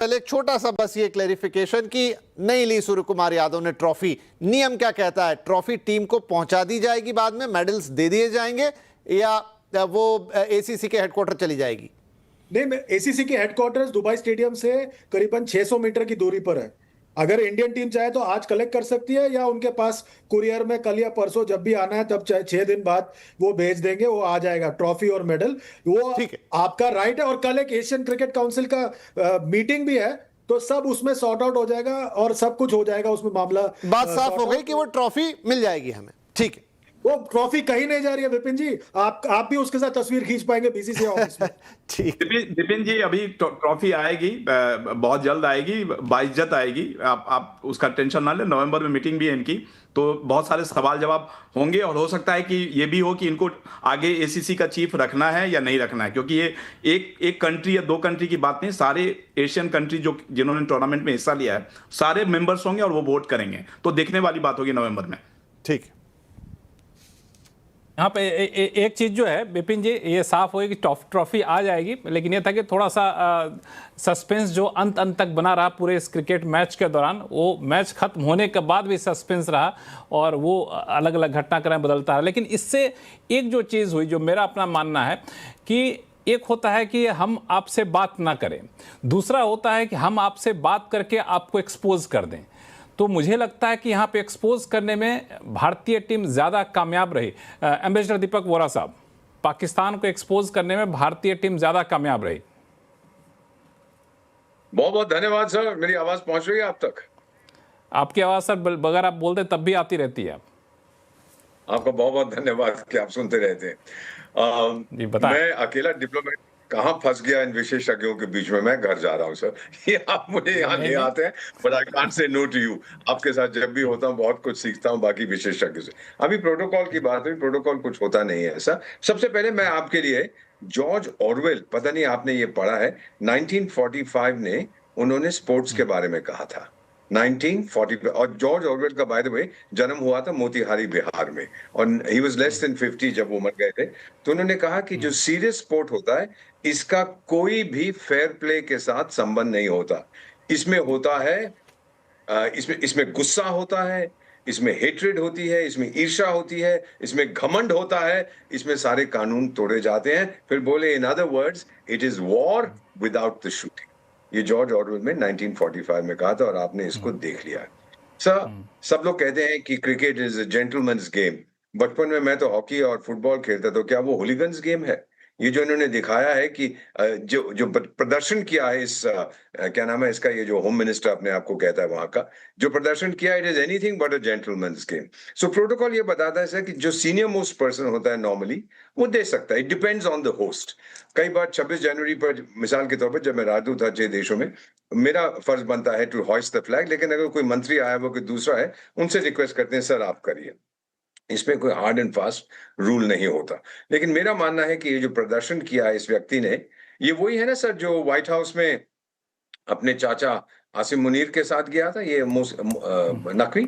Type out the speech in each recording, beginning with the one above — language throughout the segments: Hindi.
पहले एक छोटा सा बस ये क्लेरिफिकेशन कि नहीं ली सूर्य कुमार यादव ने ट्रॉफी। नियम क्या कहता है? ट्रॉफी टीम को पहुंचा दी जाएगी, बाद में मेडल्स दे दिए जाएंगे, या वो एसीसी के हेडक्वार्टर चली जाएगी? नहीं, एसीसी के हेडक्वार्टर्स दुबई स्टेडियम से करीबन 600 मीटर की दूरी पर है। अगर इंडियन टीम चाहे तो आज कलेक्ट कर सकती है, या उनके पास कुरियर में कल या परसों जब भी आना है तब 6 दिन बाद वो भेज देंगे, वो आ जाएगा ट्रॉफी और मेडल। वो आपका राइट है। और कल एक एशियन क्रिकेट काउंसिल का मीटिंग भी है, तो सब उसमें सॉर्ट आउट हो जाएगा और सब कुछ हो जाएगा उसमें। मामला बात साफ हो गई कि वो ट्रॉफी मिल जाएगी हमें। ठीक है, वो ट्रॉफी कहीं नहीं जा रही है विपिन जी। आप भी उसके साथ तस्वीर खींच पाएंगे बीसीसीआई ऑफिस में। ठीक, विपिन जी अभी ट्रॉफी आएगी, बहुत जल्द आएगी, बाइज्जत आएगी। आप उसका टेंशन ना ले। नवंबर में मीटिंग भी है इनकी, तो बहुत सारे सवाल जवाब होंगे, और हो सकता है कि ये भी हो कि इनको आगे एसीसी का चीफ रखना है या नहीं रखना है, क्योंकि ये एक कंट्री या 2 कंट्री की बात नहीं, सारे एशियन कंट्री जिन्होंने टूर्नामेंट में हिस्सा लिया है सारे मेंबर्स होंगे और वो वोट करेंगे, तो देखने वाली बात होगी नवंबर में। ठीक है, यहाँ पे एक चीज़ जो है विपिन जी, ये साफ हुई कि ट्रॉफी आ जाएगी, लेकिन ये था कि थोड़ा सा सस्पेंस जो अंत तक बना रहा पूरे इस क्रिकेट मैच के दौरान, वो मैच खत्म होने के बाद भी सस्पेंस रहा और वो अलग अलग घटनाक्रम बदलता है। लेकिन इससे एक जो चीज़ हुई, जो मेरा अपना मानना है कि एक होता है कि हम आपसे बात ना करें, दूसरा होता है कि हम आपसे बात करके आपको एक्सपोज कर दें। तो मुझे लगता है कि यहाँ पे एक्सपोज करने में भारतीय टीम ज़्यादा कामयाब रही। एम्बेसडर दीपक वोरा साहब, पाकिस्तान को एक्सपोज करने में भारतीय टीम ज़्यादा कामयाब रही। बहुत बहुत धन्यवाद सर। मेरी आवाज़ पहुँच रही है आप तक? आपकी आवाज़ सर बगैर आप बोलते तब भी आती रहती है। आपका बहुत बहुत धन्यवाद कि आप सुनते रहते हैं। मैं अकेला डिप्लोमेट कहाँ फंस गया इन विशेषज्ञों के बीच में। मैं घर जा रहा हूँ सर। ये आप मुझे यहाँ ले आते हैं, but I can't say no to you. आपके साथ जब भी होता हूँ बहुत कुछ सीखता हूँ बाकी विशेषज्ञों से। अभी प्रोटोकॉल की बात हुई, प्रोटोकॉल कुछ होता नहीं है ऐसा। सबसे पहले मैं आपके लिए जॉर्ज ऑरवेल, पता नहीं आपने ये पढ़ा है, 1945 ने उन्होंने स्पोर्ट्स के बारे में कहा था। 1940। और जॉर्ज ऑरवेल का बाय द वे जन्म हुआ था मोतिहारी बिहार में, और ही वाज लेस देन 50 जब वो मर गए थे। तो उन्होंने कहा कि जो सीरियस स्पोर्ट होता है इसका कोई भी फेयर प्ले के साथ संबंध नहीं होता। इसमें होता है इसमें गुस्सा होता है, इसमें हेट्रेड होती है, इसमें ईर्ष्या होती है, इसमें घमंड होता है, इसमें सारे कानून तोड़े जाते हैं। फिर बोले in other words it is war without the shooting. ये जॉर्ज ऑरवेल में 1945 में कहा था, और आपने इसको देख लिया। सब लोग कहते हैं कि cricket is a gentleman's game. बचपन में मैं तो हॉकी और फुटबॉल खेलता, तो क्या वो हुलिगन्स गेम है? ये जो इन्होंने दिखाया है कि जो प्रदर्शन किया है इस क्या नाम है इसका, ये जो होम मिनिस्टर अपने आप को कहता है वहां का, जो प्रदर्शन किया, it is anything but a gentleman's game. So protocol ये बताता है कि जो सीनियर मोस्ट पर्सन होता है नॉर्मली वो दे सकता है। It depends on the host. कई बार 26 जनवरी पर मिसाल के तौर पर जब मैं राजदूत था 6 देशों में, मेरा फर्ज बनता है टू हॉइस्ट द फ्लैग, लेकिन अगर कोई मंत्री आया वो कोई दूसरा है, उनसे रिक्वेस्ट करते हैं सर आप करिए। इसमें कोई हार्ड एंड फास्ट रूल नहीं होता। लेकिन मेरा मानना है कि ये जो प्रदर्शन किया है इस व्यक्ति ने, ये वही है ना सर जो व्हाइट हाउस में अपने चाचा आसिम मुनीर के साथ गया था, ये नकवी।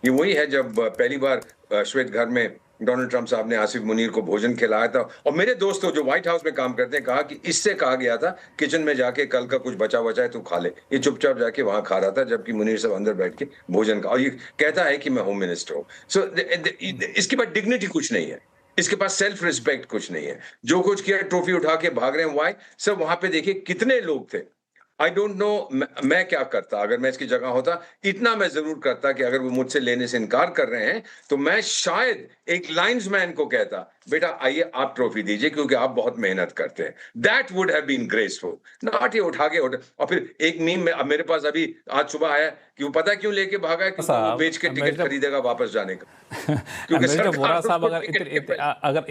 ये वही है जब पहली बार श्वेत घर में डोनाल्ड ट्रंप साहब ने आसिफ मुनीर को भोजन खिलाया था, और मेरे दोस्तों जो व्हाइट हाउस में काम करते हैं कहा कि इससे कहा गया था किचन में जाके कल का कुछ बचा बचा है तू खा ले। ये चुपचाप जाके वहां खा रहा था, जबकि मुनीर साहब अंदर बैठ के भोजन का, और ये कहता है कि मैं होम मिनिस्टर हूं। सो इसके पास डिग्निटी कुछ नहीं है, इसके पास सेल्फ रिस्पेक्ट कुछ नहीं है। जो कुछ किया ट्रॉफी उठा के भाग रहे हैं। Why sir? वहां पे देखिए कितने लोग थे। आई डोंट नो मैं क्या करता अगर मैं इसकी जगह होता। इतना मैं जरूर करता कि अगर वो मुझसे लेने से इनकार कर रहे हैं तो मैं शायद एक लाइन्समैन को कहता, बेटा आइए आप ट्रॉफी दीजिए क्योंकि आप बहुत मेहनत करते हैं। That would have been graceful, not ये उठा के। और फिर एक मीम में अब मेरे पास अभी आज सुबह आया कि वो पता क्यों लेके भागा है, क्योंकि वो बेच के टिकट खरीदेगा वापस जाने का। क्योंकि वोरा साहब अगर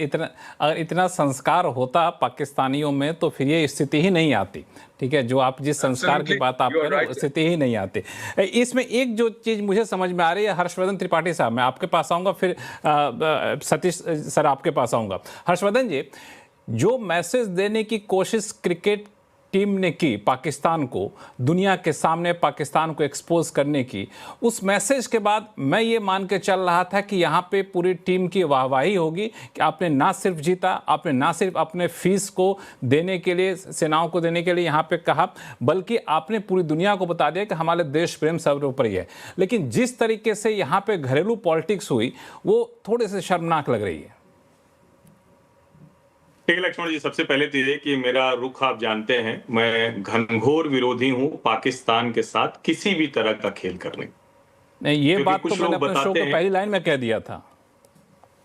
इतना संस्कार होता पाकिस्तानियों में तो फिर ये स्थिति ही नहीं आती। ठीक है, जो आप जिस संस्कार की बात आप कर रहे हो स्थिति ही नहीं आती। इसमें एक जो चीज मुझे समझ में आ रही है, हर्षवर्धन त्रिपाठी साहब, मैं आपके पास आऊंगा, फिर सतीश सर आपके पास आऊंगा। हर्षवर्धन जी, जो मैसेज देने की कोशिश क्रिकेट टीम ने की पाकिस्तान को, दुनिया के सामने पाकिस्तान को एक्सपोज करने की, उस मैसेज के बाद मैं ये मान के चल रहा था कि यहाँ पे पूरी टीम की वाहवाही होगी कि आपने ना सिर्फ जीता, आपने ना सिर्फ अपने फीस को देने के लिए, सेनाओं को देने के लिए यहाँ पे कहा, बल्कि आपने पूरी दुनिया को बता दिया कि हमारे देश प्रेम सर्वोपरि है। लेकिन जिस तरीके से यहाँ पे घरेलू पॉलिटिक्स हुई वो थोड़े से शर्मनाक लग रही है। ठीक लक्ष्मण जी, सबसे पहले तो ये कि मेरा रुख आप जानते हैं, मैं घनघोर विरोधी हूं पाकिस्तान के साथ किसी भी तरह का खेल करने। नहीं, ये बात तो मैंने अपने शो के पहली लाइन में कह दिया था।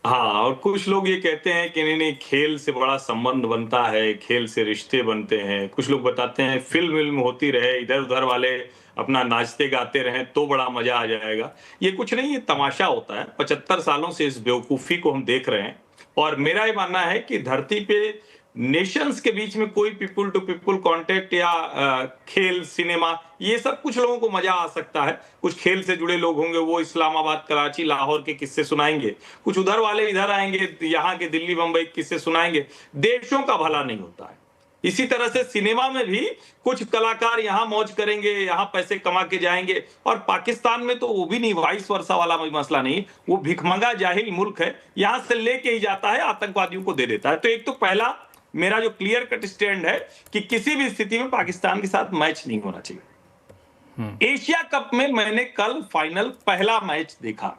हाँ, और कुछ लोग ये कहते हैं कि नहीं नहीं, खेल से बड़ा संबंध बनता है, खेल से रिश्ते बनते हैं। कुछ लोग बताते हैं फिल्म होती रहे, इधर उधर वाले अपना नाचते गाते रहें तो बड़ा मजा आ जाएगा। ये कुछ नहीं, ये तमाशा होता है। 75 सालों से इस बेवकूफी को हम देख रहे हैं, और मेरा ये मानना है कि धरती पे नेशंस के बीच में कोई पीपल टू पीपल कांटेक्ट या खेल, सिनेमा, ये सब कुछ लोगों को मजा आ सकता है। कुछ खेल से जुड़े लोग होंगे, वो इस्लामाबाद, कराची, लाहौर के किस्से सुनाएंगे। कुछ उधर वाले इधर आएंगे, यहाँ के दिल्ली, मुंबई किस्से सुनाएंगे। देशों का भला नहीं होता है। इसी तरह से सिनेमा में भी कुछ कलाकार यहाँ मौज करेंगे, यहाँ पैसे कमा के जाएंगे, और पाकिस्तान में तो वो भी नहीं, वाइस वर्सा वाला मसला नहीं। वो भिखमंगा जाहिल मुल्क है, यहाँ से लेके ही जाता है, आतंकवादियों को दे देता है। तो एक तो पहला मेरा जो क्लियर कट स्टैंड है कि किसी भी स्थिति में पाकिस्तान के साथ मैच नहीं होना चाहिए। एशिया कप में मैंने कल फाइनल पहला मैच देखा,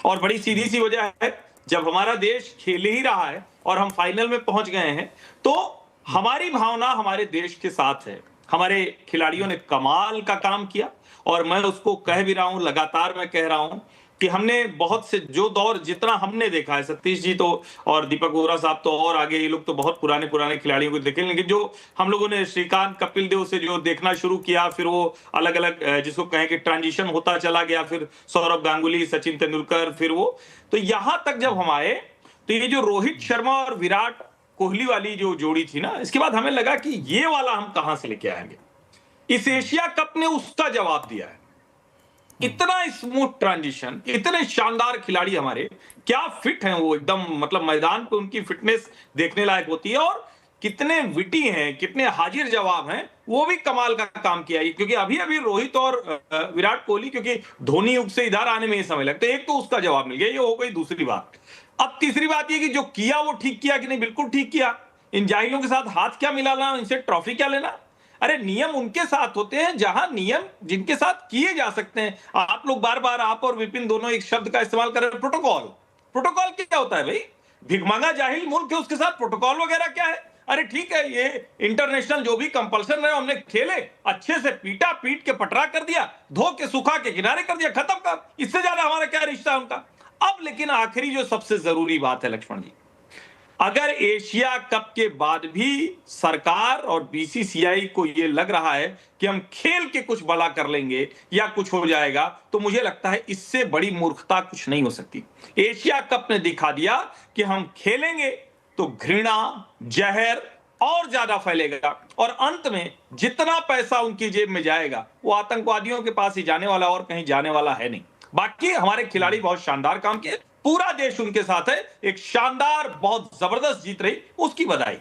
और बड़ी सीधी सी वजह है, जब हमारा देश खेल ही रहा है और हम फाइनल में पहुंच गए हैं, तो हमारी भावना हमारे देश के साथ है। हमारे खिलाड़ियों ने कमाल का काम किया, और मैं उसको कह भी रहा हूं, लगातार मैं कह रहा हूं कि हमने बहुत से जो दौर जितना हमने देखा है, सतीश जी तो और दीपक वोरा साहब तो और आगे, ये लोग तो बहुत पुराने खिलाड़ियों को देखे, लेकिन जो हम लोगों ने श्रीकांत, कपिल देव से जो देखना शुरू किया, फिर वो अलग अलग जिसको कहें कि ट्रांजिशन होता चला गया, फिर सौरभ गांगुली, सचिन तेंदुलकर, फिर वो, तो यहां तक जब हम आए तो ये जो रोहित शर्मा और विराट कोहली वाली जो जोड़ी थी ना, इसके बाद हमें लगा कि ये वाला हम कहां से लेके आएंगे। इस एशिया कप ने उसका जवाब दिया है। इतना स्मूथ ट्रांजिशन, इतने शानदार खिलाड़ी हमारे, क्या फिट हैं वो एकदम, मतलब मैदान पे उनकी फिटनेस देखने लायक होती है, और कितने विटी हैं, कितने हाजिर जवाब हैं, वो भी कमाल का काम किया है। क्योंकि अभी अभी रोहित और विराट कोहली, क्योंकि धोनी युग से इधर आने में ये समय लगता है, एक तो उसका जवाब मिल गया, ये हो गई दूसरी बात। अब तीसरी बात ये कि जो किया वो ठीक किया कि नहीं, बिल्कुल ठीक किया। इन जाहिलों के साथ हाथ क्या मिलाना, इनसे ट्रॉफी क्या लेना। अरे नियम उनके साथ होते हैं जहां नियम जिनके साथ किए जा सकते हैं। आप लोग बार बार, आप और विपिन दोनों एक शब्द का इस्तेमाल कर रहे हैं, प्रोटोकॉल। प्रोटोकॉल क्या होता है भाई? भिखमंगा जाहिल मुल्क है, उसके साथ प्रोटोकॉल वगैरह क्या है? अरे ठीक है, ये इंटरनेशनल जो भी कंपल्सन है हमने खेले, अच्छे से पीटा, पीट के पटरा कर दिया, धो के सुखा के किनारे कर दिया, खत्म कर। इससे ज्यादा हमारा क्या रिश्ता है उनका। अब लेकिन आखिरी जो सबसे जरूरी बात है लक्ष्मण जी, अगर एशिया कप के बाद भी सरकार और बीसीसीआई को यह लग रहा है कि हम खेल के कुछ भला कर लेंगे या कुछ हो जाएगा, तो मुझे लगता है इससे बड़ी मूर्खता कुछ नहीं हो सकती। एशिया कप ने दिखा दिया कि हम खेलेंगे तो घृणा, जहर और ज्यादा फैलेगा, और अंत में जितना पैसा उनकी जेब में जाएगा वो आतंकवादियों के पास ही जाने वाला, और कहीं जाने वाला है नहीं। बाकी हमारे खिलाड़ी बहुत शानदार काम किए, पूरा देश उनके साथ है, एक शानदार बहुत जबरदस्त जीत रही, उसकी बधाई।